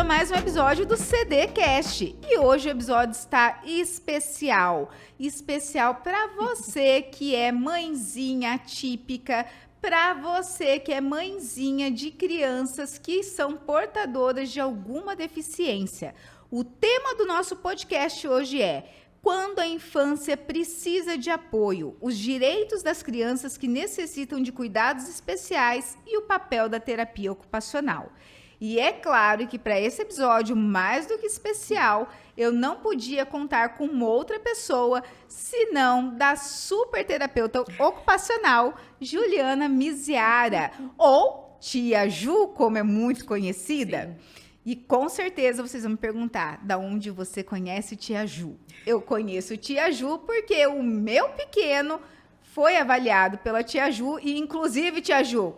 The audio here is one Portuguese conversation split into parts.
a mais um episódio do CDcast. E hoje o episódio está especial. Especial para você que é mãezinha atípica, para você que é mãezinha de crianças que são portadoras de alguma deficiência. O tema do nosso podcast hoje é: quando a infância precisa de apoio, os direitos das crianças que necessitam de cuidados especiais e o papel da terapia ocupacional. E é claro que para esse episódio mais do que especial, eu não podia contar com outra pessoa, senão da super terapeuta ocupacional Juliana Miziara, ou Tia Ju, como é muito conhecida. Sim. E com certeza vocês vão me perguntar, da onde você conhece Tia Ju? Eu conheço Tia Ju porque o meu pequeno foi avaliado pela Tia Ju e, inclusive, Tia Ju,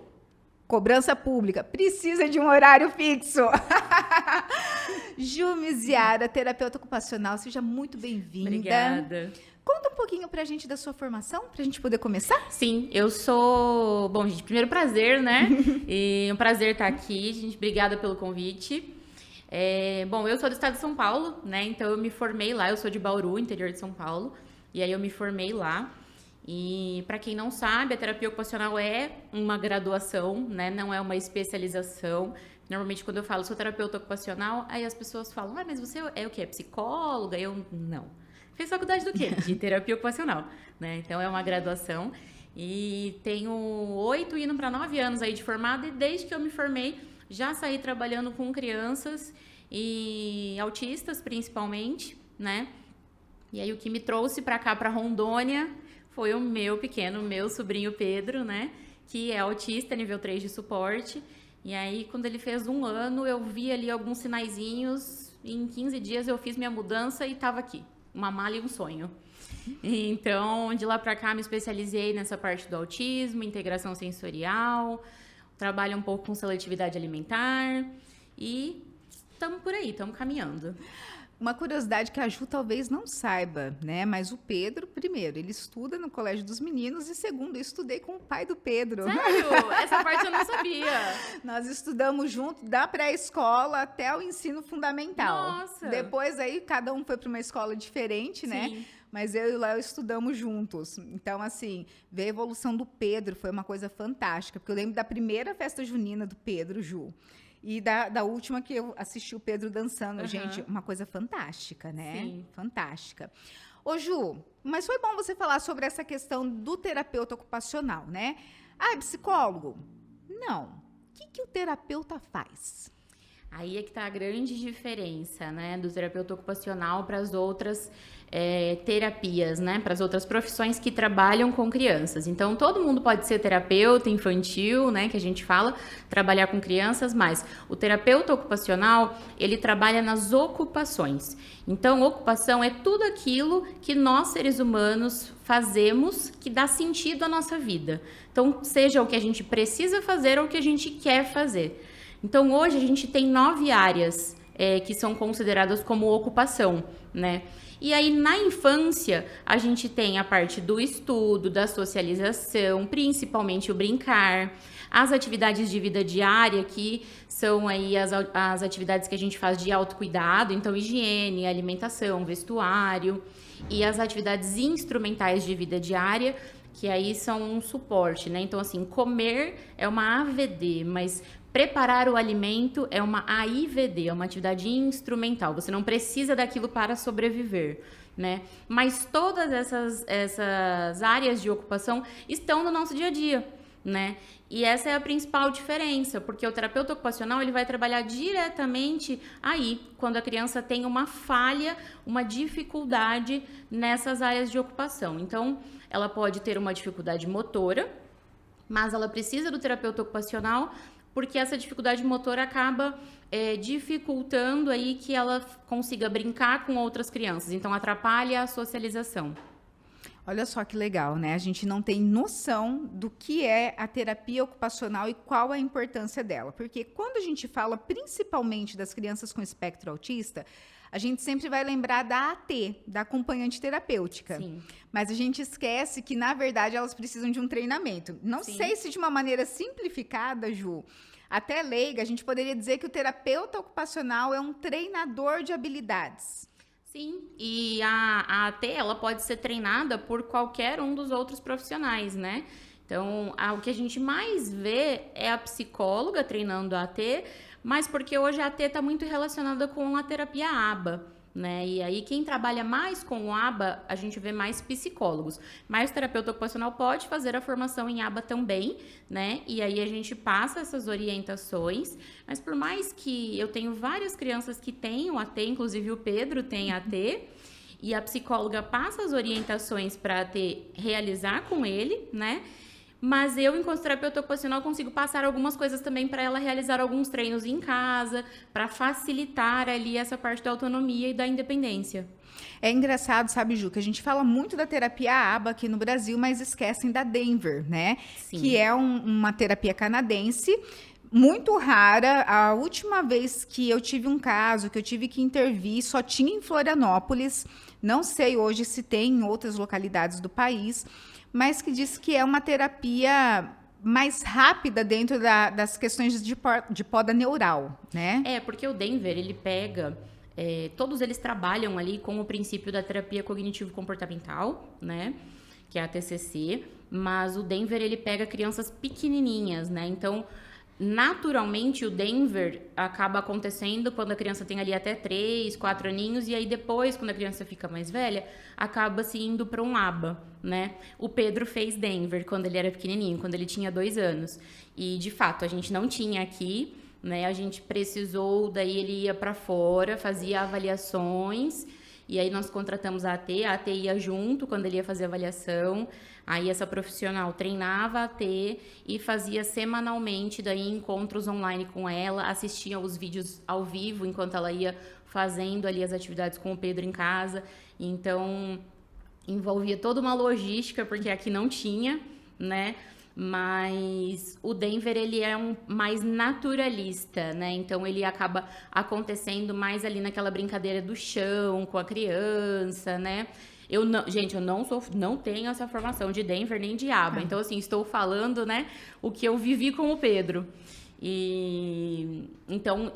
cobrança pública, precisa de um horário fixo. Ju Miziara, terapeuta ocupacional, seja muito bem-vinda. Obrigada. Conta um pouquinho pra gente da sua formação, pra gente poder começar? Sim, eu sou... Bom, gente, primeiro prazer, né? E um prazer estar aqui, gente. Obrigada pelo convite. Bom, eu sou do estado de São Paulo, né? Então eu me formei lá, eu sou de Bauru, interior de São Paulo. E aí eu me formei lá. E para quem não sabe, a terapia ocupacional é uma graduação, né? Não é uma especialização. Normalmente quando eu falo sou terapeuta ocupacional, aí as pessoas falam: mas você é o quê? É psicóloga? Eu, não. Fiz faculdade do quê? De terapia ocupacional, né? Então é uma graduação. E tenho 8 indo para 9 anos aí de formada, e desde que eu me formei, já saí trabalhando com crianças e autistas, principalmente, né? E aí o que me trouxe para cá, para Rondônia, foi o meu pequeno, meu sobrinho Pedro, né? Que é autista, nível 3 de suporte. E aí, quando ele fez 1 ano, eu vi ali alguns sinaizinhos. E em 15 dias eu fiz minha mudança e estava aqui. Uma mala e um sonho. Então, de lá para cá, me especializei nessa parte do autismo, integração sensorial, trabalho um pouco com seletividade alimentar e estamos por aí, estamos caminhando. Uma curiosidade que a Ju talvez não saiba, né? Mas o Pedro, primeiro, ele estuda no Colégio dos Meninos, e segundo, eu estudei com o pai do Pedro. Sério? Essa parte eu não sabia. Nós estudamos junto da pré-escola até o ensino fundamental. Nossa! Depois aí cada um foi para uma escola diferente, né? Sim. Mas eu e o Léo estudamos juntos. Então, assim, ver a evolução do Pedro foi uma coisa fantástica, porque eu lembro da primeira festa junina do Pedro, Ju. E da última que eu assisti o Pedro dançando. Uhum. Gente, uma coisa fantástica, né? Sim. Fantástica. Ô, Ju, mas foi bom você falar sobre essa questão do terapeuta ocupacional, né? Ah, psicólogo? Não. O que o terapeuta faz? Aí é que está a grande diferença, né, do terapeuta ocupacional para as outras terapias, né, para as outras profissões que trabalham com crianças. Então, todo mundo pode ser terapeuta infantil, né, que a gente fala, trabalhar com crianças, mas o terapeuta ocupacional, ele trabalha nas ocupações. Então, ocupação é tudo aquilo que nós, seres humanos, fazemos que dá sentido à nossa vida. Então, seja o que a gente precisa fazer ou o que a gente quer fazer. Então, hoje a gente tem 9 áreas que são consideradas como ocupação, né? E aí, na infância, a gente tem a parte do estudo, da socialização, principalmente o brincar, as atividades de vida diária, que são aí as atividades que a gente faz de autocuidado, então higiene, alimentação, vestuário, e as atividades instrumentais de vida diária, que aí são um suporte, né? Então, assim, comer é uma AVD, mas preparar o alimento é uma AIVD, é uma atividade instrumental. Você não precisa daquilo para sobreviver, né? Mas todas essas áreas de ocupação estão no nosso dia a dia, né? E essa é a principal diferença, porque o terapeuta ocupacional, ele vai trabalhar diretamente aí, quando a criança tem uma falha, uma dificuldade nessas áreas de ocupação. Então, ela pode ter uma dificuldade motora, mas ela precisa do terapeuta ocupacional, porque essa dificuldade motora acaba dificultando aí que ela consiga brincar com outras crianças. Então, atrapalha a socialização. Olha só que legal, né? A gente não tem noção do que é a terapia ocupacional e qual a importância dela. Porque quando a gente fala principalmente das crianças com espectro autista, a gente sempre vai lembrar da AT, da acompanhante terapêutica. Sim. Mas a gente esquece que, na verdade, elas precisam de um treinamento. Não Sim. sei se de uma maneira simplificada, Ju, Até leiga, a gente poderia dizer que o terapeuta ocupacional é um treinador de habilidades. Sim, e a AT, ela pode ser treinada por qualquer um dos outros profissionais, né? Então, o que a gente mais vê é a psicóloga treinando a AT, mas porque hoje a AT está muito relacionada com a terapia ABA, né? E aí, quem trabalha mais com o ABA, a gente vê mais psicólogos. Mas o terapeuta ocupacional pode fazer a formação em ABA também, né? E aí a gente passa essas orientações. Mas por mais que eu tenho várias crianças que têm o AT, inclusive o Pedro tem AT, e a psicóloga passa as orientações para AT realizar com ele, né? Mas eu, enquanto terapeuta ocupacional, consigo passar algumas coisas também para ela realizar alguns treinos em casa, para facilitar ali essa parte da autonomia e da independência. É engraçado, sabe, Ju, que a gente fala muito da terapia ABA aqui no Brasil, mas esquecem da Denver, né? Sim. Que é uma terapia canadense muito rara. A última vez que eu tive um caso, que eu tive que intervir, só tinha em Florianópolis. Não sei hoje se tem em outras localidades do país, mas que diz que é uma terapia mais rápida dentro das questões de poda neural, né? Porque o Denver, ele pega... todos eles trabalham ali com o princípio da terapia cognitivo-comportamental, né? Que é a TCC, mas o Denver, ele pega crianças pequenininhas, né? Então, naturalmente, o Denver acaba acontecendo quando a criança tem ali até 3, 4 aninhos, e aí depois, quando a criança fica mais velha, acaba se indo para um ABA, né? O Pedro fez Denver quando ele era pequenininho, quando ele tinha 2 anos. E, de fato, a gente não tinha aqui, né? A gente precisou, daí ele ia para fora, fazia avaliações, e aí nós contratamos a AT ia junto quando ele ia fazer a avaliação. Aí essa profissional treinava a AT e fazia semanalmente daí encontros online com ela, assistia os vídeos ao vivo enquanto ela ia fazendo ali as atividades com o Pedro em casa. Então, envolvia toda uma logística, porque aqui não tinha, né? Mas o Denver, ele é mais naturalista, né? Então, ele acaba acontecendo mais ali naquela brincadeira do chão com a criança, né? Gente, eu não tenho essa formação de Denver nem de ABA. Então, assim, estou falando, né, o que eu vivi com o Pedro. E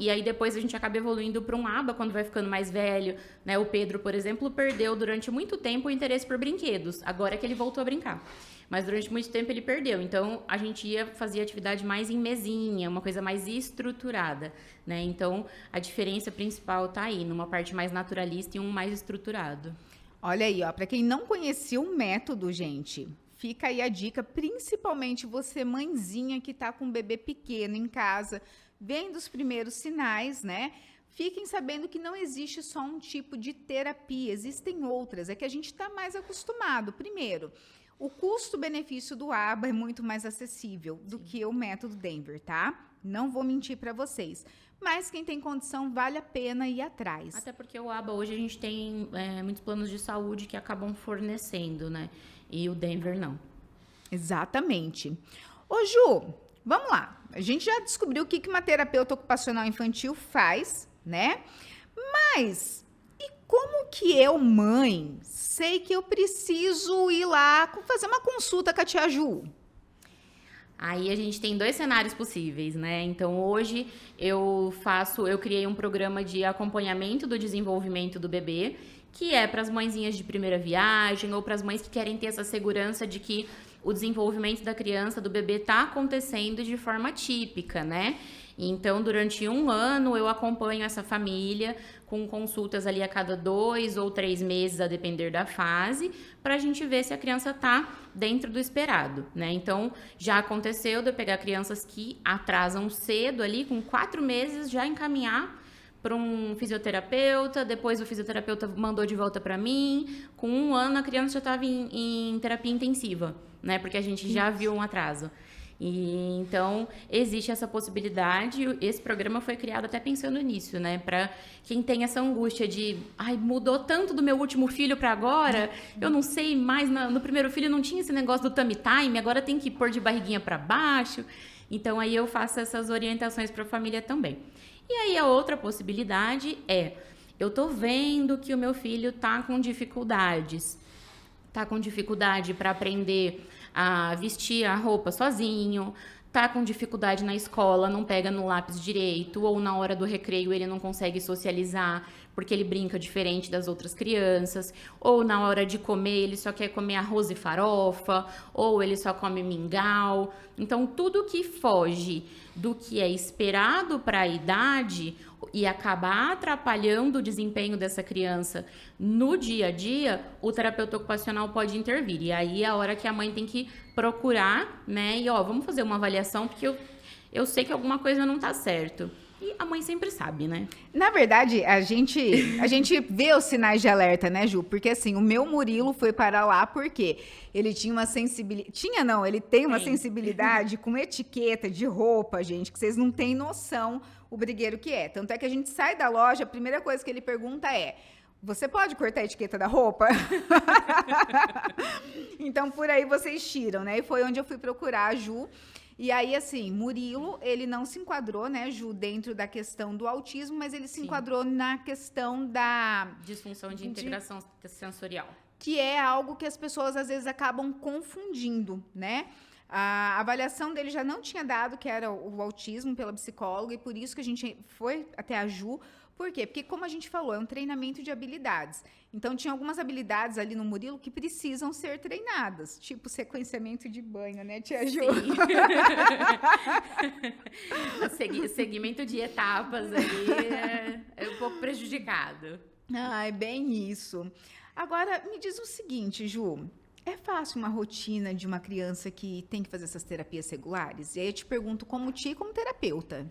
aí depois a gente acaba evoluindo para um ABA quando vai ficando mais velho, né? O Pedro, por exemplo, perdeu durante muito tempo o interesse por brinquedos. Agora é que ele voltou a brincar. Mas durante muito tempo ele perdeu. Então, a gente ia fazer atividade mais em mesinha, uma coisa mais estruturada, né? Então, a diferença principal tá aí, numa parte mais naturalista e um mais estruturado. Olha aí, ó, para quem não conhecia o método, gente, fica aí a dica, principalmente você, mãezinha que tá com um bebê pequeno em casa, vendo os primeiros sinais, né? Fiquem sabendo que não existe só um tipo de terapia, existem outras, é que a gente está mais acostumado. Primeiro, o custo-benefício do ABA é muito mais acessível do que o método Denver, tá? Não vou mentir para vocês. Mas quem tem condição, vale a pena ir atrás. Até porque o ABA hoje a gente tem muitos planos de saúde que acabam fornecendo, né? E o Denver não. Exatamente. Ô Ju, vamos lá. A gente já descobriu o que uma terapeuta ocupacional infantil faz, né? Mas e como que eu, mãe, sei que eu preciso ir lá fazer uma consulta com a tia Ju? Aí a gente tem 2 cenários possíveis, né? Então hoje eu criei um programa de acompanhamento do desenvolvimento do bebê, que é para as mãezinhas de primeira viagem ou para as mães que querem ter essa segurança de que o desenvolvimento da criança, do bebê, está acontecendo de forma típica, né? Então, durante 1 ano, eu acompanho essa família com consultas ali a cada 2 ou 3 meses, a depender da fase, para a gente ver se a criança está dentro do esperado, né? Então, já aconteceu de eu pegar crianças que atrasam cedo ali, com 4 meses, já encaminhar para um fisioterapeuta, depois o fisioterapeuta mandou de volta para mim, com 1 ano a criança já estava em terapia intensiva, né? Porque a gente já viu um atraso. E então existe essa possibilidade. Esse programa foi criado até pensando nisso, né? Para quem tem essa angústia de, mudou tanto do meu último filho para agora, eu não sei mais. No primeiro filho não tinha esse negócio do tummy time, agora tem que pôr de barriguinha para baixo. Então aí eu faço essas orientações para a família também. E aí a outra possibilidade é, eu tô vendo que o meu filho tá com dificuldades. Tá com dificuldade para aprender a vestir a roupa sozinho, tá com dificuldade na escola, não pega no lápis direito, ou na hora do recreio ele não consegue socializar porque ele brinca diferente das outras crianças, ou na hora de comer ele só quer comer arroz e farofa, ou ele só come mingau. Então, tudo que foge do que é esperado para a idade e acabar atrapalhando o desempenho dessa criança no dia a dia, o terapeuta ocupacional pode intervir. E aí é a hora que a mãe tem que procurar, né? E, vamos fazer uma avaliação, porque eu sei que alguma coisa não tá certo. E a mãe sempre sabe, né? Na verdade, a gente vê os sinais de alerta, né, Ju? Porque, assim, o meu Murilo foi para lá porque ele tinha uma sensibilidade... Tinha, não, ele tem uma sensibilidade com etiqueta de roupa, gente, que vocês não têm noção o brigueiro que é. Tanto é que a gente sai da loja, a primeira coisa que ele pergunta é: você pode cortar a etiqueta da roupa? Então, por aí vocês tiram, né? E foi onde eu fui procurar a Ju. E aí, assim, Murilo, ele não se enquadrou, né, Ju, dentro da questão do autismo, mas ele se enquadrou na questão da... disfunção de integração sensorial. Que é algo que as pessoas, às vezes, acabam confundindo, né? A avaliação dele já não tinha dado que era o autismo pela psicóloga, e por isso que a gente foi até a Ju. Por quê? Porque, como a gente falou, é um treinamento de habilidades. Então, tinha algumas habilidades ali no Murilo que precisam ser treinadas. Tipo, sequenciamento de banho, né, tia Ju? Segmento de etapas ali é um pouco prejudicado. É bem isso. Agora, me diz o seguinte, Ju. É fácil uma rotina de uma criança que tem que fazer essas terapias regulares? E aí eu te pergunto como tia e como terapeuta.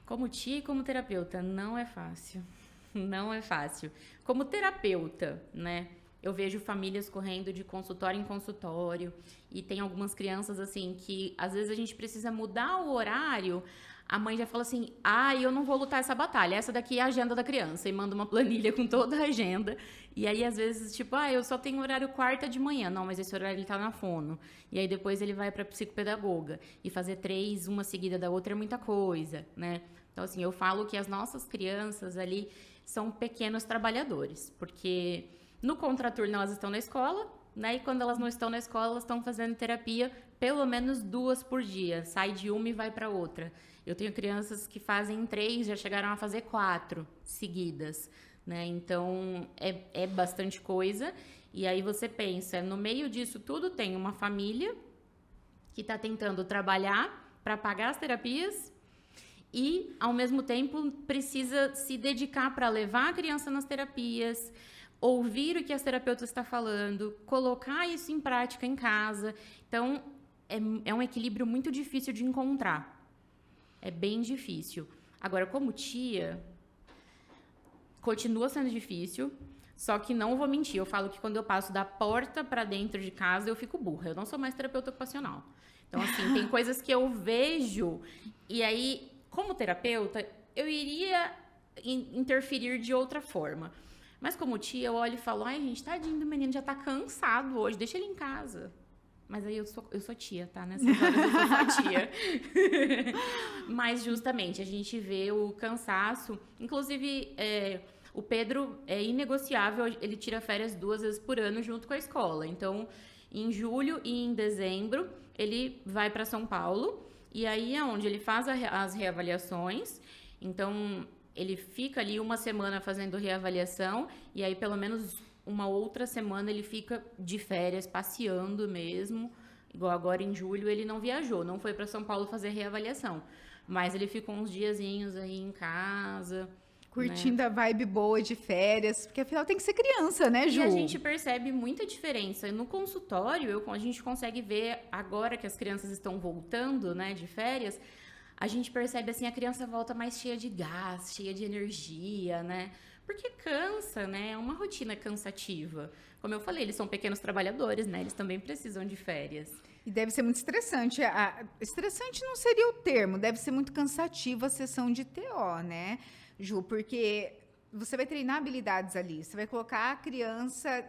Como tia e como terapeuta, não é fácil. Não é fácil. Como terapeuta, né? Eu vejo famílias correndo de consultório em consultório e tem algumas crianças, assim, que às vezes a gente precisa mudar o horário. A mãe já fala assim: eu não vou lutar essa batalha, essa daqui é a agenda da criança, e manda uma planilha com toda a agenda. E aí, às vezes, tipo, eu só tenho horário quarta de manhã. Não, mas esse horário ele tá na fono. E aí, depois ele vai pra psicopedagoga. E fazer 3, uma seguida da outra é muita coisa, né? Então, assim, eu falo que as nossas crianças ali são pequenos trabalhadores. Porque no contraturno elas estão na escola, né? E quando elas não estão na escola, elas estão fazendo terapia pelo menos 2 por dia. Sai de uma e vai para outra. Eu tenho crianças que fazem 3, já chegaram a fazer 4 seguidas, né? Então, é bastante coisa. E aí você pensa, no meio disso tudo tem uma família que está tentando trabalhar para pagar as terapias e, ao mesmo tempo, precisa se dedicar para levar a criança nas terapias, ouvir o que as terapeutas estão falando, colocar isso em prática em casa. Então, é um equilíbrio muito difícil de encontrar. É bem difícil. Agora, como tia, continua sendo difícil, só que não vou mentir. Eu falo que quando eu passo da porta para dentro de casa, eu fico burra. Eu não sou mais terapeuta ocupacional. Então, assim, tem coisas que eu vejo e aí, como terapeuta, eu iria interferir de outra forma. Mas como tia, eu olho e falo: gente, tadinho do menino, já tá cansado hoje, deixa ele em casa. Mas aí eu sou tia, tá? Nessas horas eu sou só tia. Mas justamente, a gente vê o cansaço. Inclusive, o Pedro é inegociável, ele tira férias 2 vezes por ano junto com a escola. Então, em julho e em dezembro, ele vai para São Paulo. E aí é onde ele faz as reavaliações. Então, ele fica ali uma semana fazendo reavaliação. E aí, pelo menos uma outra semana, ele fica de férias, passeando mesmo. Igual agora em julho, ele não viajou, não foi para São Paulo fazer reavaliação. Mas ele ficou uns diazinhos aí em casa, curtindo, né? A vibe boa de férias, porque afinal tem que ser criança, né, Ju? E a gente percebe muita diferença. No consultório, a gente consegue ver, agora que as crianças estão voltando, né, de férias, a gente percebe, assim, a criança volta mais cheia de gás, cheia de energia, né? Porque cansa, né? É uma rotina cansativa. Como eu falei, eles são pequenos trabalhadores, né? Eles também precisam de férias. E deve ser muito estressante. Estressante não seria o termo, deve ser muito cansativa a sessão de TO, né, Ju? Porque você vai treinar habilidades ali, você vai colocar a criança...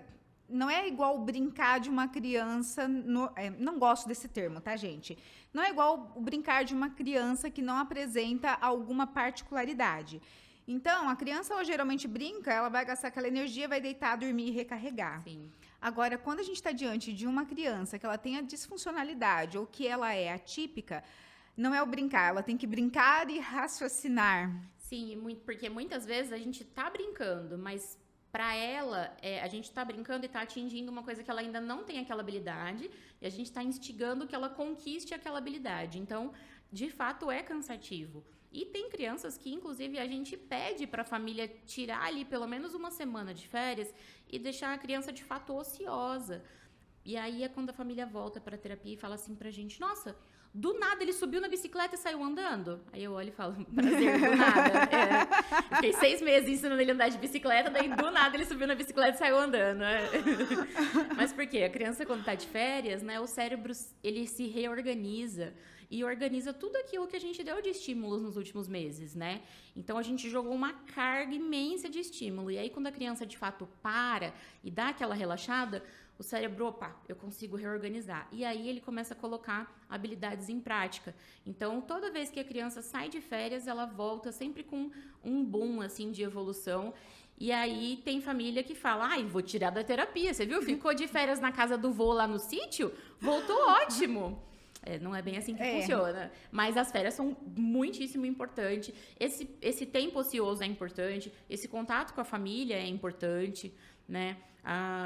Não é igual brincar de uma criança... não gosto desse termo, tá, gente? Não é igual o brincar de uma criança que não apresenta alguma particularidade. Então, a criança, ela geralmente brinca, ela vai gastar aquela energia, vai deitar, dormir e recarregar. Sim. Agora, quando a gente está diante de uma criança que ela tem a disfuncionalidade ou que ela é atípica, não é o brincar, ela tem que brincar e raciocinar. Sim, porque muitas vezes a gente tá brincando, mas para ela, a gente tá brincando e tá atingindo uma coisa que ela ainda não tem aquela habilidade, e a gente tá instigando que ela conquiste aquela habilidade. Então, de fato, é cansativo. E tem crianças que, inclusive, a gente pede para a família tirar ali pelo menos uma semana de férias e deixar a criança, de fato, ociosa. E aí é quando a família volta para a terapia e fala assim pra gente: nossa, do nada ele subiu na bicicleta e saiu andando. Aí eu olho e falo: prazer, do nada. Eu fiquei 6 meses ensinando ele a andar de bicicleta, daí do nada ele subiu na bicicleta e saiu andando. Mas por quê? A criança, quando tá de férias, né, o cérebro, ele se reorganiza e organiza tudo aquilo que a gente deu de estímulos nos últimos meses, né? Então a gente jogou uma carga imensa de estímulo. E aí quando a criança de fato para e dá aquela relaxada, o cérebro, opa, eu consigo reorganizar. E aí ele começa a colocar habilidades em prática. Então, toda vez que a criança sai de férias, ela volta sempre com um boom, assim, de evolução. E aí tem família que fala: ai, vou tirar da terapia, você viu? Ficou de férias na casa do vô lá no sítio, voltou ótimo. Não é bem assim que funciona. Mas as férias são muitíssimo importantes. Esse tempo ocioso é importante. Esse contato com a família é importante, né?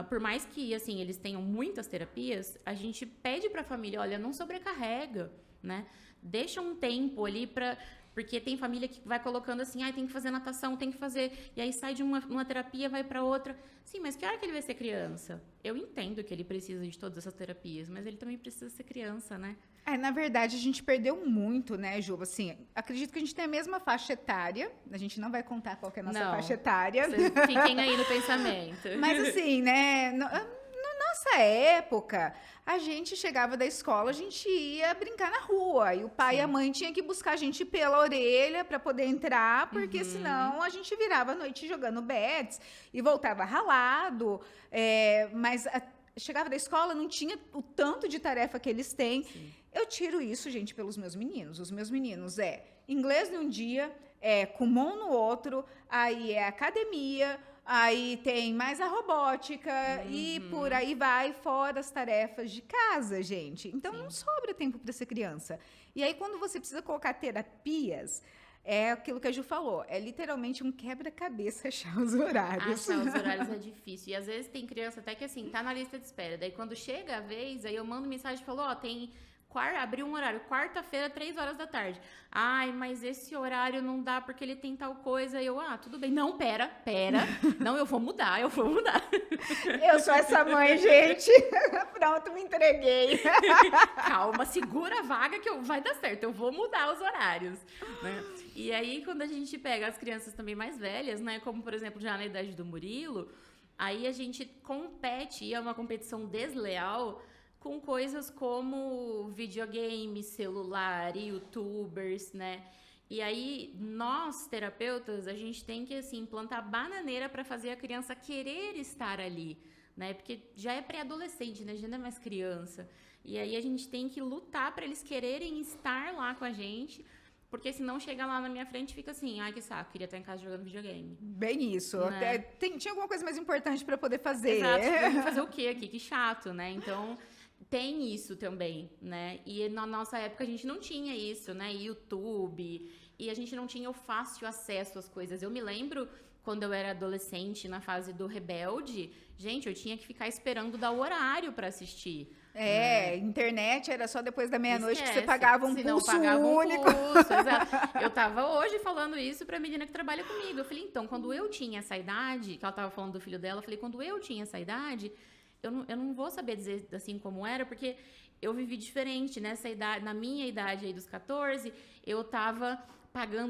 Por mais que, assim, eles tenham muitas terapias, a gente pede para a família: olha, não sobrecarrega, né? Deixa um tempo ali para... Porque tem família que vai colocando assim: ai, tem que fazer natação, tem que fazer... E aí sai de uma terapia, vai para outra. Sim, mas que hora que ele vai ser criança? Eu entendo que ele precisa de todas essas terapias, mas ele também precisa ser criança, né? Na verdade, a gente perdeu muito, né, Ju? Assim, acredito que a gente tem a mesma faixa etária. A gente não vai contar qual que é a nossa faixa etária. Vocês fiquem aí no pensamento. Mas assim, né... Nossa época, a gente chegava da escola, a gente ia brincar na rua e o pai e a mãe tinham que buscar a gente pela orelha para poder entrar, porque senão a gente virava a noite jogando bets e voltava ralado. Chegava da escola, não tinha o tanto de tarefa que eles têm. Sim. Eu tiro isso, gente, pelos meus meninos. Os meus meninos inglês num dia, Kumon no outro, aí academia, aí tem mais a robótica e por aí vai, fora as tarefas de casa, gente. Então, não sobra tempo para ser criança. E aí, quando você precisa colocar terapias, é aquilo que a Ju falou, é literalmente um quebra-cabeça achar os horários. Achar os horários é difícil. E às vezes tem criança até que assim, tá na lista de espera. Daí quando chega a vez, aí eu mando mensagem e falo: tem... abriu um horário, quarta-feira, 3 horas da tarde. Ai, mas esse horário não dá porque ele tem tal coisa. E eu, tudo bem. Não, pera. Não, eu vou mudar. Eu sou essa mãe, gente. Pronto, me entreguei. Calma, segura a vaga que vai dar certo. Eu vou mudar os horários, né? E aí, quando a gente pega as crianças também mais velhas, né? Como, por exemplo, já na idade do Murilo, aí a gente compete, e é uma competição desleal, com coisas como videogame, celular, youtubers, né? E aí, nós, terapeutas, a gente tem que, assim, plantar bananeira para fazer a criança querer estar ali, né? Porque já é pré-adolescente, né? Já não é mais criança. E aí, a gente tem que lutar para eles quererem estar lá com a gente, porque senão chega lá na minha frente e fica assim: ai, que saco, queria estar em casa jogando videogame. Bem isso. Né? Tinha alguma coisa mais importante para poder fazer. Exato. Fazer o quê aqui? Que chato, né? Então... tem isso também, né? E na nossa época a gente não tinha isso, né? YouTube, e a gente não tinha o fácil acesso às coisas. Eu me lembro quando eu era adolescente, na fase do Rebelde, gente, eu tinha que ficar esperando dar o horário para assistir. Internet era só depois da meia-noite que você pagava um pulso único. Eu tava hoje falando isso pra menina que trabalha comigo. Eu falei: então, quando eu tinha essa idade, que ela tava falando do filho dela, eu falei: quando eu tinha essa idade... Eu não vou saber dizer assim como era, porque eu vivi diferente nessa idade. Na minha idade aí dos 14, eu tava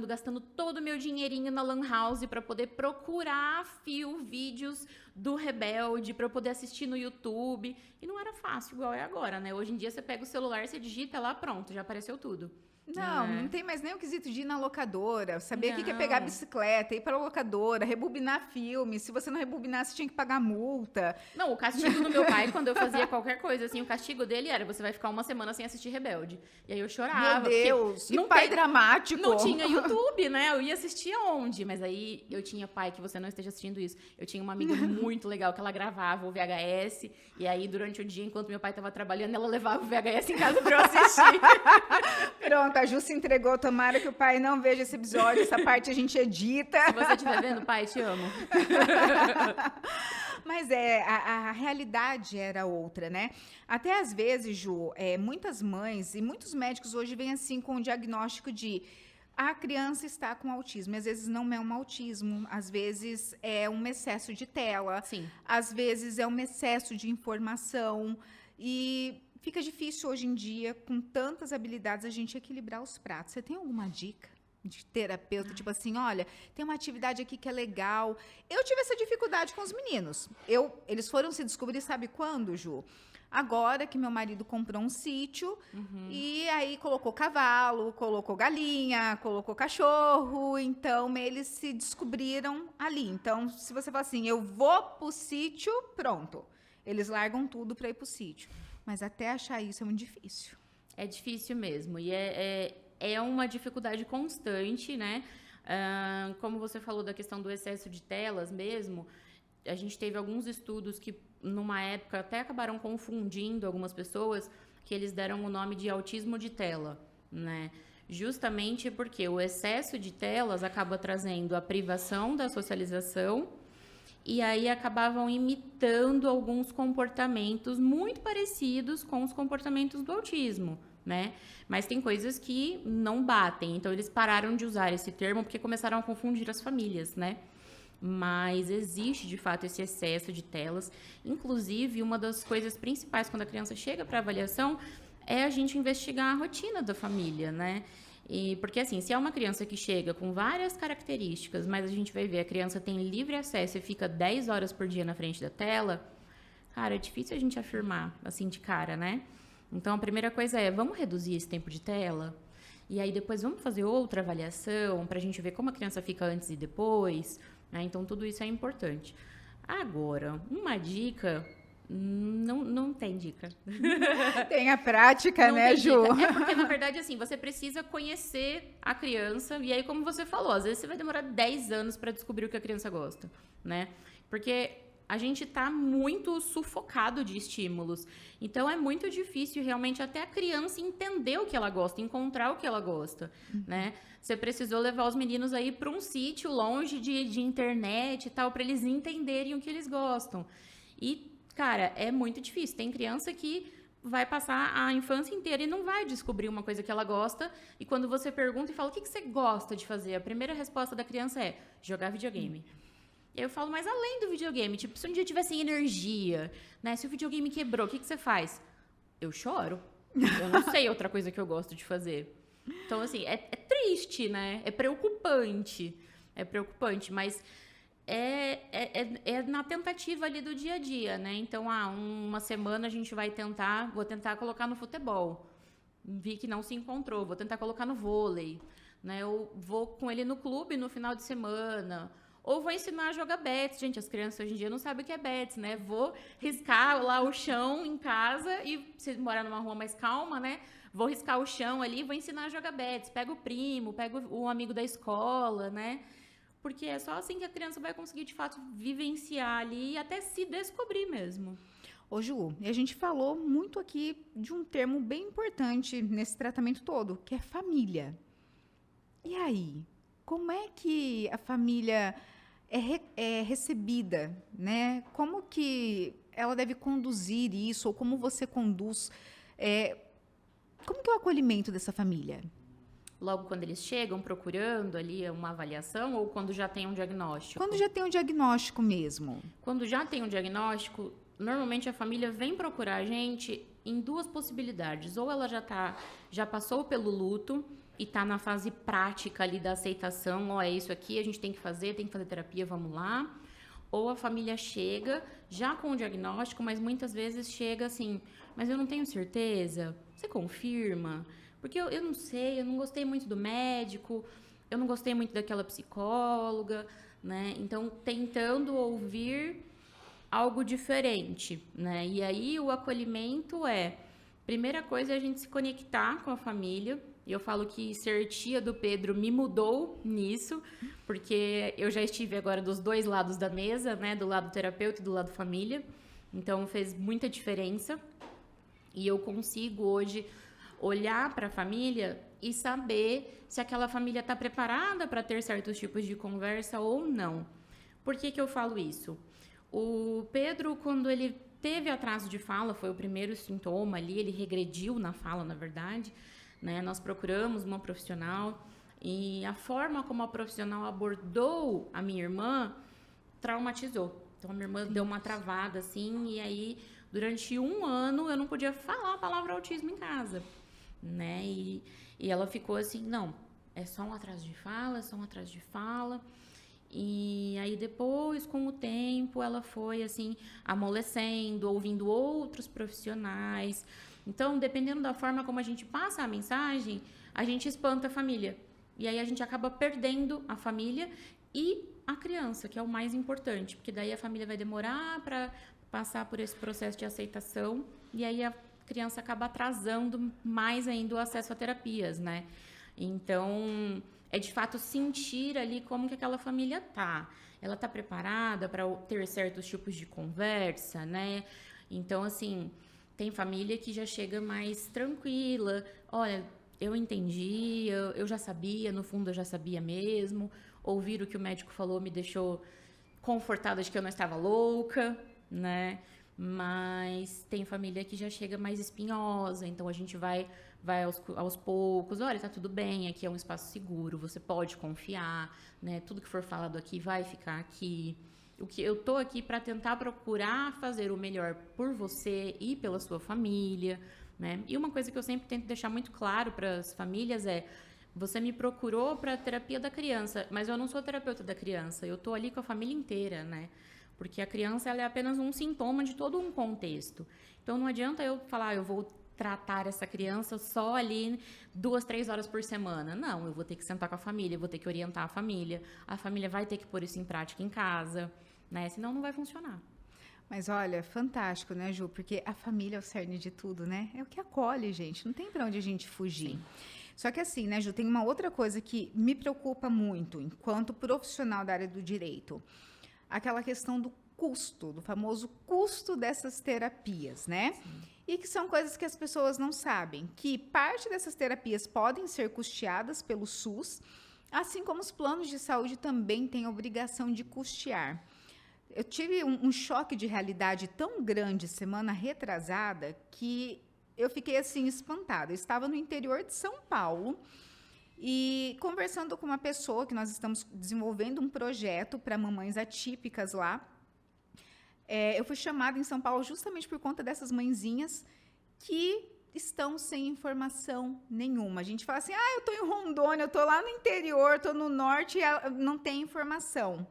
gastando todo o meu dinheirinho na Lan House para poder procurar vídeos do Rebelde, para eu poder assistir no YouTube. E não era fácil igual é agora, né? Hoje em dia você pega o celular, você digita lá, pronto, já apareceu tudo. Não tem mais nem o quesito de ir na locadora, saber o que é pegar a bicicleta, ir para a locadora, rebobinar filme. Se você não rebobinar, você tinha que pagar multa. Não, o castigo do meu pai, quando eu fazia qualquer coisa, assim, o castigo dele era: você vai ficar uma semana sem assistir Rebelde. E aí eu chorava. Meu Deus, que pai dramático. Não tinha YouTube, né? Eu ia assistir aonde? Mas aí eu tinha pai, que você não esteja assistindo isso. Eu tinha uma amiga muito muito legal que ela gravava o VHS, e aí durante o dia, enquanto meu pai estava trabalhando, ela levava o VHS em casa para eu assistir. Pronto, a Ju se entregou. Tomara que o pai não veja esse episódio. Essa parte a gente edita. Se você estiver vendo, pai, te amo. Mas a realidade era outra, né? Até às vezes, Ju, muitas mães e muitos médicos hoje vêm assim com o diagnóstico de a criança está com autismo. E às vezes não é um autismo, às vezes é um excesso de tela, Sim. às vezes é um excesso de informação. E fica difícil hoje em dia, com tantas habilidades, a gente equilibrar os pratos. Você tem alguma dica de terapeuta? Tipo assim, olha, tem uma atividade aqui que é legal. Eu tive essa dificuldade com os meninos. Eles foram se descobrir, sabe quando, Ju? Agora que meu marido comprou um sítio e aí colocou cavalo, colocou galinha, colocou cachorro. Então, eles se descobriram ali. Então, se você fala assim, eu vou pro sítio, pronto. Eles largam tudo para ir pro sítio. Mas até achar isso é muito difícil. É difícil mesmo. E é uma dificuldade constante, né? Como você falou da questão do excesso de telas mesmo, a gente teve alguns estudos que, numa época, até acabaram confundindo algumas pessoas, que eles deram o nome de autismo de tela, né? Justamente porque o excesso de telas acaba trazendo a privação da socialização e aí acabavam imitando alguns comportamentos muito parecidos com os comportamentos do autismo, né? Mas tem coisas que não batem, então eles pararam de usar esse termo porque começaram a confundir as famílias, né? Mas existe, de fato, esse excesso de telas. Inclusive, uma das coisas principais quando a criança chega para avaliação é a gente investigar a rotina da família, né? Porque, assim, se é uma criança que chega com várias características, mas a gente vai ver a criança tem livre acesso e fica 10 horas por dia na frente da tela, cara, é difícil a gente afirmar, assim, de cara, né? Então, a primeira coisa é, vamos reduzir esse tempo de tela? E aí, depois, vamos fazer outra avaliação para a gente ver como a criança fica antes e depois, né? Então, tudo isso é importante. Agora, uma dica... Não tem dica. Tem a prática, não né, Ju? Dica. É porque, na verdade, assim, você precisa conhecer a criança. E aí, como você falou, às vezes você vai demorar 10 anos para descobrir o que a criança gosta, né? Porque a gente tá muito sufocado de estímulos. Então, é muito difícil, realmente, até a criança entender o que ela gosta, encontrar o que ela gosta, né? Você precisou levar os meninos aí para um sítio longe de internet e tal, para eles entenderem o que eles gostam. E cara, é muito difícil. Tem criança que vai passar a infância inteira e não vai descobrir uma coisa que ela gosta. E quando você pergunta e fala, o que você gosta de fazer? A primeira resposta da criança é jogar videogame. E aí eu falo, mas além do videogame, tipo, se um dia tiver sem energia, né? Se o videogame quebrou, o que você faz? Eu choro. Eu não sei outra coisa que eu gosto de fazer. Então, assim, é triste, né? É preocupante. É preocupante, mas... É na tentativa ali do dia a dia, né? Então, uma semana a gente vou tentar colocar no futebol. Vi que não se encontrou, vou tentar colocar no vôlei, né? Eu vou com ele no clube no final de semana. Ou vou ensinar a jogar bets. Gente, as crianças hoje em dia não sabem o que é bets, né? Vou riscar lá o chão em casa e se morar numa rua mais calma, né? Vou riscar o chão ali e vou ensinar a jogar bets. Pego o primo, pego o amigo da escola, né? Porque é só assim que a criança vai conseguir, de fato, vivenciar ali e até se descobrir mesmo. Ô, Ju, e a gente falou muito aqui de um termo bem importante nesse tratamento todo, que é família. E aí, como é que a família é recebida, né? Como que ela deve conduzir isso, ou como você conduz? Como que é o acolhimento dessa família? Logo quando eles chegam procurando ali uma avaliação ou quando já tem um diagnóstico? Quando já tem um diagnóstico mesmo. Quando já tem um diagnóstico, normalmente a família vem procurar a gente em duas possibilidades. Ou ela já passou pelo luto e está na fase prática ali da aceitação, é isso aqui, a gente tem que fazer terapia, vamos lá. Ou a família chega já com o diagnóstico, mas muitas vezes chega assim, mas eu não tenho certeza, você confirma? Porque eu não sei, eu não gostei muito do médico, eu não gostei muito daquela psicóloga, né? Então, tentando ouvir algo diferente, né? E aí, o acolhimento primeira coisa é a gente se conectar com a família, E eu falo que ser tia do Pedro me mudou nisso, porque eu já estive agora dos dois lados da mesa, né? Do lado terapeuta e do lado família. Então fez muita diferença. E eu consigo hoje olhar para a família e saber se aquela família está preparada para ter certos tipos de conversa ou não. Por que que eu falo isso? O Pedro, quando ele teve atraso de fala, foi o primeiro sintoma ali, ele regrediu na fala, na verdade, né? Nós procuramos uma profissional e a forma como a profissional abordou a minha irmã traumatizou. Então, a minha irmã deu uma travada, assim, e aí, durante 1 ano, eu não podia falar a palavra autismo em casa, né? E ela ficou assim, não, é só um atraso de fala, é só um atraso de fala. E aí depois, com o tempo, ela foi assim amolecendo, ouvindo outros profissionais. Então, dependendo da forma como a gente passa a mensagem, a gente espanta a família. E aí a gente acaba perdendo a família e a criança, que é o mais importante, porque daí a família vai demorar para passar por esse processo de aceitação e aí a criança acaba atrasando mais ainda o acesso a terapias, né? Então, é de fato sentir ali como que aquela família tá. Ela tá preparada para ter certos tipos de conversa, né? Então, assim, tem família que já chega mais tranquila. Olha, eu entendi, eu já sabia, no fundo eu já sabia mesmo. Ouvir o que o médico falou me deixou confortada de que eu não estava louca, né? Mas tem família que já chega mais espinhosa, então a gente vai aos poucos. Olha, tá tudo bem, aqui é um espaço seguro, você pode confiar, né? Tudo que for falado aqui vai ficar aqui. O que eu tô aqui para tentar procurar fazer o melhor por você e pela sua família, né? E uma coisa que eu sempre tento deixar muito claro para as famílias é: você me procurou para a terapia da criança, mas eu não sou terapeuta da criança, eu tô ali com a família inteira, né? Porque a criança ela é apenas um sintoma de todo um contexto. Então, não adianta eu falar, eu vou tratar essa criança só ali 2, 3 horas por semana. Não, eu vou ter que sentar com a família, eu vou ter que orientar a família vai ter que pôr isso em prática em casa, né? Senão não vai funcionar. Mas olha, fantástico, né, Ju? Porque a família é o cerne de tudo, né? É o que acolhe, gente. Não tem para onde a gente fugir. Sim. Só que assim, né, Ju, tem uma outra coisa que me preocupa muito enquanto profissional da área do direito. Aquela questão do custo, do famoso custo dessas terapias, né? Sim. E que são coisas que as pessoas não sabem, que parte dessas terapias podem ser custeadas pelo SUS, assim como os planos de saúde também têm a obrigação de custear. Eu tive um choque de realidade tão grande semana retrasada que eu fiquei assim espantada. Eu estava no interior de São Paulo e conversando com uma pessoa que nós estamos desenvolvendo um projeto para mamães atípicas lá. Eu fui chamada em São Paulo justamente por conta dessas mãezinhas que estão sem informação nenhuma. A gente fala assim, eu estou em Rondônia, eu estou lá no interior, estou no norte e não tem informação.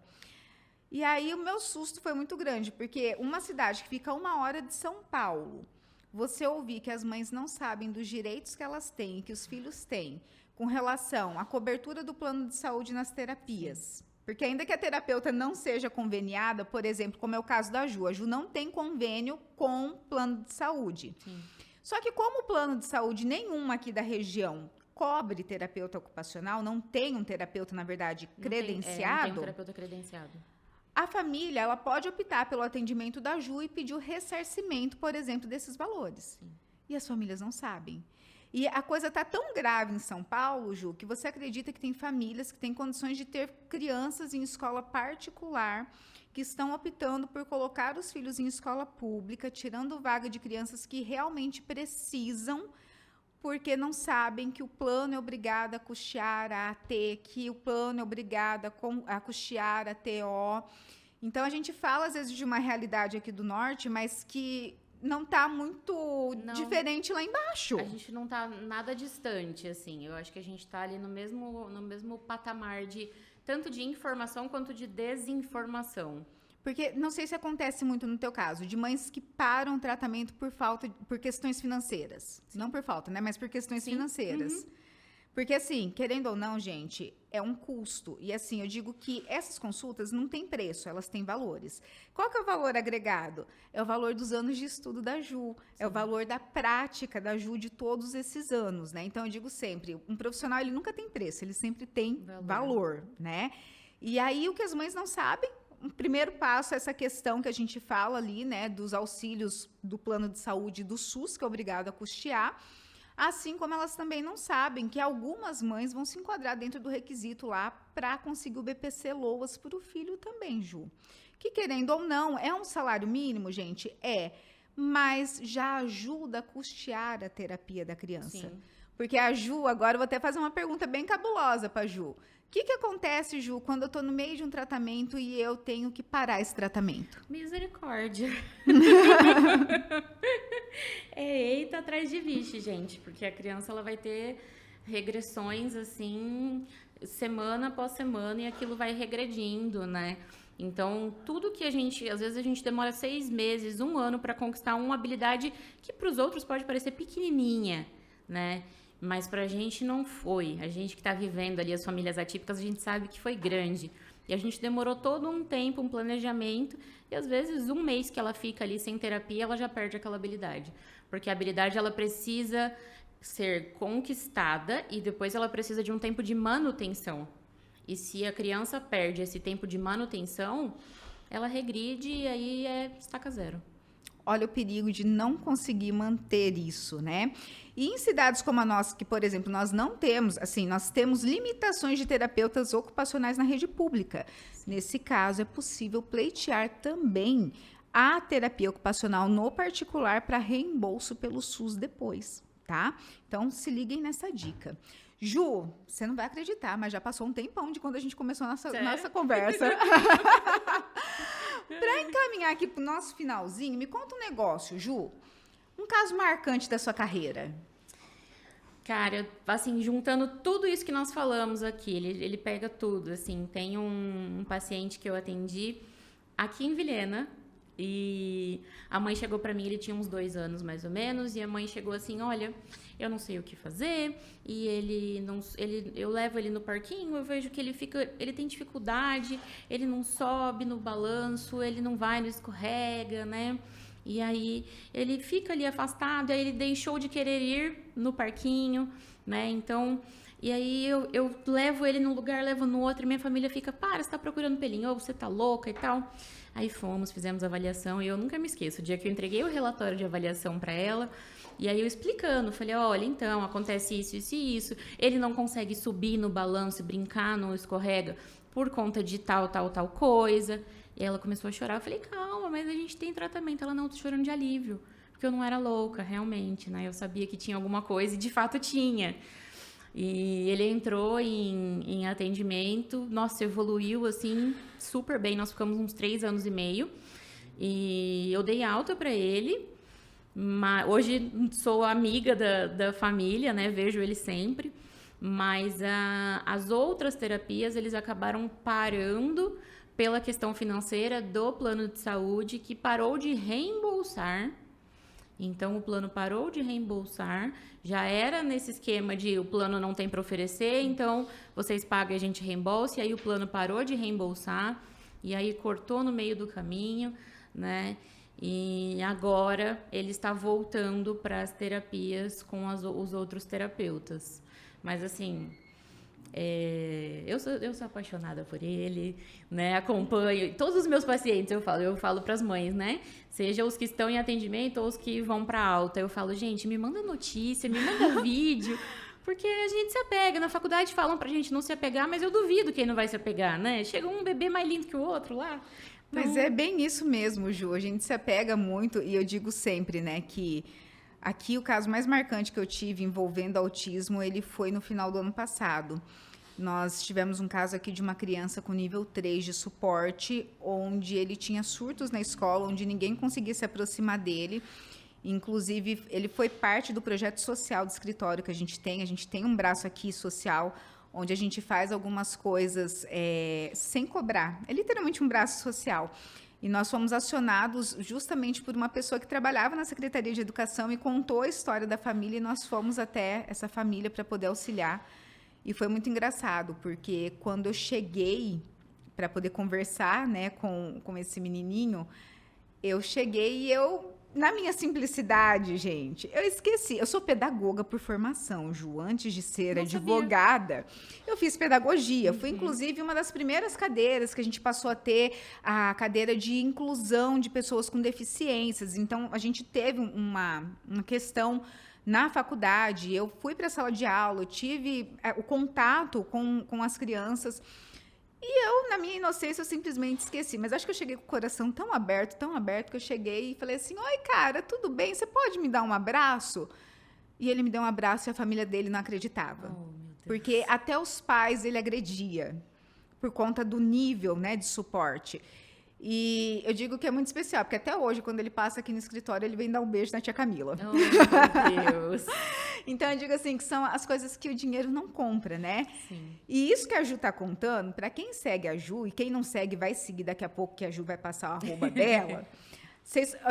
E aí o meu susto foi muito grande, porque uma cidade que fica a 1 hora de São Paulo, você ouvir que as mães não sabem dos direitos que elas têm, que os filhos têm, com relação à cobertura do plano de saúde nas terapias. Porque ainda que a terapeuta não seja conveniada, por exemplo, como é o caso da Ju, a Ju não tem convênio com o plano de saúde. Sim. Só que como o plano de saúde nenhum aqui da região cobre terapeuta ocupacional, não tem um terapeuta, na verdade, credenciado. Não tem um terapeuta credenciado. A família ela pode optar pelo atendimento da Ju e pedir o ressarcimento, por exemplo, desses valores. Sim. E as famílias não sabem. E a coisa está tão grave em São Paulo, Ju, que você acredita que tem famílias que têm condições de ter crianças em escola particular, que estão optando por colocar os filhos em escola pública, tirando vaga de crianças que realmente precisam, porque não sabem que o plano é obrigado a custear a AT, que o plano é obrigado a custear a TO. Então, a gente fala, às vezes, de uma realidade aqui do Norte, mas que não está muito diferente lá embaixo. A gente não está nada distante, assim. Eu acho que a gente está ali no mesmo patamar de tanto de informação quanto de desinformação. Porque não sei se acontece muito no teu caso, de mães que param o tratamento por questões financeiras. Sim. Não por falta, né? Mas por questões financeiras. Uhum. Porque assim, querendo ou não, gente, é um custo. E assim, eu digo que essas consultas não têm preço, elas têm valores. Qual que é o valor agregado? É o valor dos anos de estudo da Ju, é o valor da prática da Ju de todos esses anos, né? Então eu digo sempre, um profissional ele nunca tem preço, ele sempre tem valor, né? E aí o que as mães não sabem, o primeiro passo é essa questão que a gente fala ali, né, dos auxílios do plano de saúde do SUS, que é obrigado a custear. Assim como elas também não sabem que algumas mães vão se enquadrar dentro do requisito lá para conseguir o BPC Loas para o filho também, Ju. Que querendo ou não, é um salário mínimo, gente? É, mas já ajuda a custear a terapia da criança. Sim. Porque a Ju, agora eu vou até fazer uma pergunta bem cabulosa para a Ju. O que acontece, Ju, quando eu estou no meio de um tratamento e eu tenho que parar esse tratamento? Misericórdia. É eita atrás de vixe, gente, porque a criança ela vai ter regressões assim, semana após semana, e aquilo vai regredindo, né? Então, tudo que às vezes a gente demora 6 meses, 1 ano para conquistar uma habilidade que para os outros pode parecer pequenininha, né? Mas pra gente não foi. A gente que tá vivendo ali as famílias atípicas, a gente sabe que foi grande. E a gente demorou todo um tempo, um planejamento, e às vezes 1 mês que ela fica ali sem terapia, ela já perde aquela habilidade. Porque a habilidade, ela precisa ser conquistada e depois ela precisa de um tempo de manutenção. E se a criança perde esse tempo de manutenção, ela regride e aí estaca zero. Olha o perigo de não conseguir manter isso, né? E em cidades como a nossa, que, por exemplo, nós não temos, assim, nós temos limitações de terapeutas ocupacionais na rede pública. Nesse caso, é possível pleitear também a terapia ocupacional no particular para reembolso pelo SUS depois, tá? Então, se liguem nessa dica. Ju, você não vai acreditar, mas já passou um tempão de quando a gente começou a nossa conversa. Para encaminhar aqui pro nosso finalzinho, me conta um negócio, Ju. Um caso marcante da sua carreira. Cara, assim, juntando tudo isso que nós falamos aqui, ele pega tudo, assim. Tem um paciente que eu atendi aqui em Vilhena, e a mãe chegou pra mim, ele tinha uns 2 anos mais ou menos, e a mãe chegou assim, olha, eu não sei o que fazer, e eu levo ele no parquinho, eu vejo que ele tem dificuldade, ele não sobe no balanço, ele não vai, não escorrega, né? E aí ele fica ali afastado, aí ele deixou de querer ir no parquinho, né? Então, e aí eu levo ele num lugar, levo no outro, e minha família fica, para, você tá procurando pelinho, ou você tá louca e tal. Aí fizemos a avaliação, e eu nunca me esqueço, o dia que eu entreguei o relatório de avaliação para ela, e aí eu explicando, falei, olha, então, acontece isso, isso e isso, ele não consegue subir no balanço, brincar, não escorrega, por conta de tal coisa. E ela começou a chorar, eu falei, calma, mas a gente tem tratamento. Ela, não, tô chorando de alívio, porque eu não era louca, realmente, né? Eu sabia que tinha alguma coisa, e de fato tinha. E ele entrou em atendimento, nossa, evoluiu, assim, super bem. Nós ficamos uns 3 anos e meio, e eu dei alta para ele. Hoje sou amiga da família, né? Vejo ele sempre. Mas as outras terapias, eles acabaram parando pela questão financeira do plano de saúde, que parou de reembolsar. Então, o plano parou de reembolsar, já era nesse esquema de o plano não tem para oferecer, então vocês pagam e a gente reembolsa, e aí o plano parou de reembolsar, e aí cortou no meio do caminho, né? E agora ele está voltando para as terapias com os outros terapeutas. Mas, assim, eu sou apaixonada por ele, né? Acompanho todos os meus pacientes, eu falo para as mães, né? Seja os que estão em atendimento ou os que vão para alta, eu falo, gente, me manda notícia, me manda vídeo, porque a gente se apega. Na faculdade falam pra gente não se apegar, mas eu duvido quem não vai se apegar, né? Chega um bebê mais lindo que o outro lá. Então... Mas é bem isso mesmo, Ju. A gente se apega muito, e eu digo sempre, né, que aqui o caso mais marcante que eu tive envolvendo autismo, ele foi no final do ano passado. Nós tivemos um caso aqui de uma criança com nível 3 de suporte, onde ele tinha surtos na escola, onde ninguém conseguia se aproximar dele. Inclusive, ele foi parte do projeto social do escritório que a gente tem. A gente tem um braço aqui social, onde a gente faz algumas coisas sem cobrar. É literalmente um braço social. E nós fomos acionados justamente por uma pessoa que trabalhava na Secretaria de Educação e contou a história da família, e nós fomos até essa família para poder auxiliar. E foi muito engraçado, porque quando eu cheguei para poder conversar, né, com esse menininho, eu cheguei e na minha simplicidade, gente, eu esqueci. Eu sou pedagoga por formação, Ju. Antes de ser advogada, eu fiz pedagogia. Foi, inclusive, uma das primeiras cadeiras que a gente passou a ter a cadeira de inclusão de pessoas com deficiências. Então, a gente teve uma questão na faculdade. Eu fui para a sala de aula, eu tive o contato com as crianças. E eu, na minha inocência, eu simplesmente esqueci. Mas acho que eu cheguei com o coração tão aberto, que eu cheguei e falei assim, oi, cara, tudo bem? Você pode me dar um abraço? E ele me deu um abraço e a família dele não acreditava. Oh, meu Deus. Porque até os pais ele agredia, por conta do nível, né, de suporte. E eu digo que é muito especial, porque até hoje, quando ele passa aqui no escritório, ele vem dar um beijo na tia Camila. Oh, meu Deus. Então, eu digo assim, que são as coisas que o dinheiro não compra, né? Sim. E isso que a Ju tá contando, para quem segue a Ju, e quem não segue vai seguir daqui a pouco, que a Ju vai passar o arroba dela.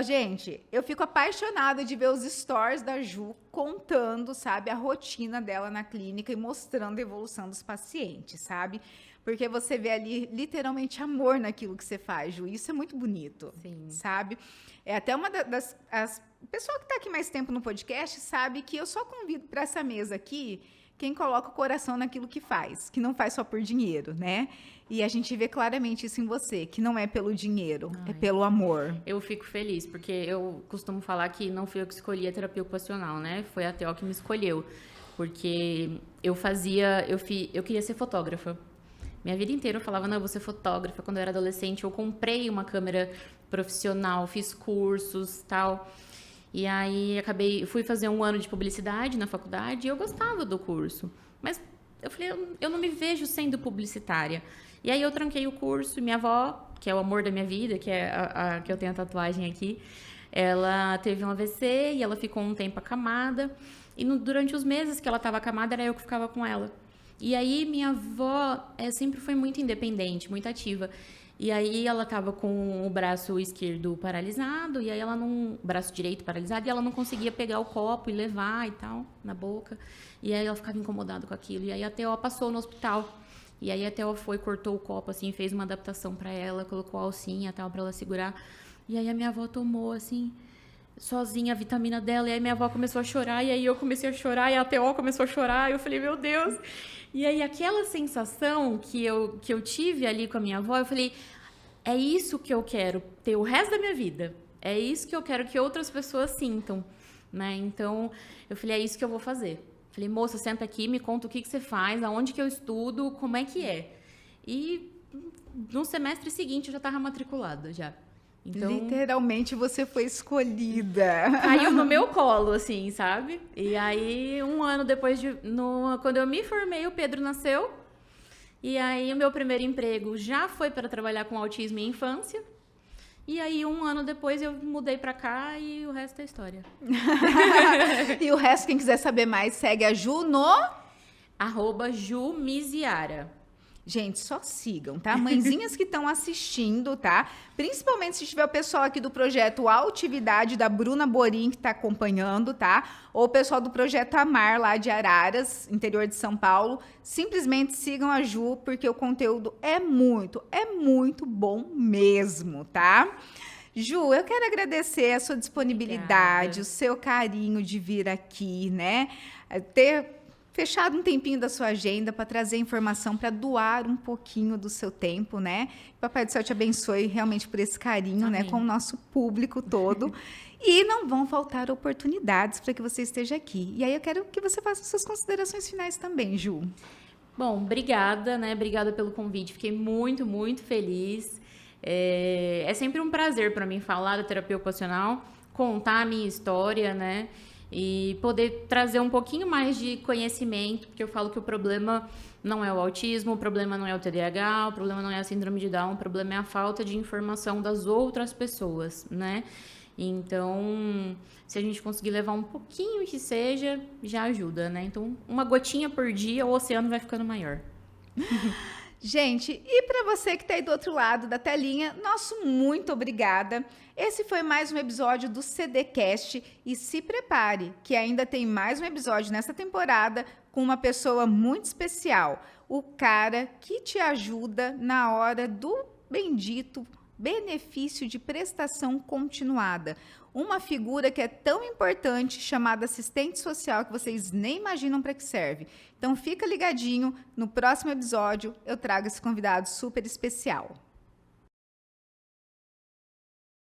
Gente, eu fico apaixonada de ver os stories da Ju contando, sabe, a rotina dela na clínica e mostrando a evolução dos pacientes, sabe? Porque você vê ali literalmente amor naquilo que você faz, Ju. Isso é muito bonito, Sim. sabe? É até uma as pessoa que está aqui mais tempo no podcast sabe que eu só convido para essa mesa aqui quem coloca o coração naquilo que faz, que não faz só por dinheiro, né? E a gente vê claramente isso em você, que não é pelo dinheiro, é pelo amor. Eu fico feliz, porque eu costumo falar que não fui eu que escolhi a terapia ocupacional, né? Foi a TO que me escolheu. Porque eu queria ser fotógrafa. Minha vida inteira eu falava, não, eu vou ser fotógrafa. Quando eu era adolescente, eu comprei uma câmera profissional, fiz cursos, tal. E aí fui fazer 1 ano de publicidade na faculdade e eu gostava do curso. Mas eu falei, eu não me vejo sendo publicitária. E aí eu tranquei o curso e minha avó, que é o amor da minha vida, que é a que eu tenho a tatuagem aqui, ela teve um AVC e ela ficou um tempo acamada. E durante os meses que ela estava acamada, era eu que ficava com ela. E aí minha avó sempre foi muito independente, muito ativa. E aí ela estava com o braço esquerdo paralisado, e aí o braço direito paralisado, e ela não conseguia pegar o copo e levar e tal, na boca. E aí ela ficava incomodada com aquilo. E aí a TO passou no hospital. E aí a TO cortou o copo, assim, fez uma adaptação para ela, colocou a alcinha e tal, para ela segurar. E aí a minha avó tomou, assim, sozinha a vitamina dela, e aí minha avó começou a chorar, e aí eu comecei a chorar, e a TO começou a chorar, e eu falei, meu Deus. E aí aquela sensação que eu tive ali com a minha avó, eu falei, é isso que eu quero ter o resto da minha vida, é isso que eu quero que outras pessoas sintam, né? Então, eu falei, é isso que eu vou fazer. Falei, moça, senta aqui, me conta o que você faz, aonde que eu estudo, como é que é. E no semestre seguinte eu já estava matriculada, já. Então, literalmente você foi escolhida. Caiu no meu colo, assim, sabe? E aí, 1 ano depois, quando eu me formei, o Pedro nasceu. E aí, o meu primeiro emprego já foi para trabalhar com autismo e infância. E aí, 1 ano depois, eu mudei para cá e o resto é história. E o resto, quem quiser saber mais, segue a Ju no... @Jumiziara. Gente, só sigam, tá? Mãezinhas que estão assistindo, tá? Principalmente se tiver o pessoal aqui do projeto Altividade, da Bruna Borim, que tá acompanhando, tá? Ou o pessoal do projeto Amar, lá de Araras, interior de São Paulo. Simplesmente sigam a Ju, porque o conteúdo é muito bom mesmo, tá? Ju, eu quero agradecer a sua disponibilidade, Obrigada. o seu carinho de vir aqui, né? Ter fechado um tempinho da sua agenda para trazer informação, para doar um pouquinho do seu tempo, né? Papai do Céu te abençoe realmente por esse carinho, Amém. né, com o nosso público todo. E não vão faltar oportunidades para que você esteja aqui. E aí eu quero que você faça suas considerações finais também, Ju. Bom, obrigada, né? Obrigada pelo convite. Fiquei muito, muito feliz. É sempre um prazer para mim falar da terapia ocupacional, contar a minha história, né? E poder trazer um pouquinho mais de conhecimento, porque eu falo que o problema não é o autismo, o problema não é o TDAH, o problema não é a síndrome de Down, o problema é a falta de informação das outras pessoas, né? Então, se a gente conseguir levar um pouquinho que seja, já ajuda, né? Então, uma gotinha por dia, o oceano vai ficando maior. Gente, e para você que está aí do outro lado da telinha, nosso muito obrigada. Esse foi mais um episódio do CDcast e se prepare, que ainda tem mais um episódio nessa temporada com uma pessoa muito especial, o cara que te ajuda na hora do bendito benefício de prestação continuada. Uma figura que é tão importante, chamada assistente social, que vocês nem imaginam para que serve. Então fica ligadinho, no próximo episódio eu trago esse convidado super especial.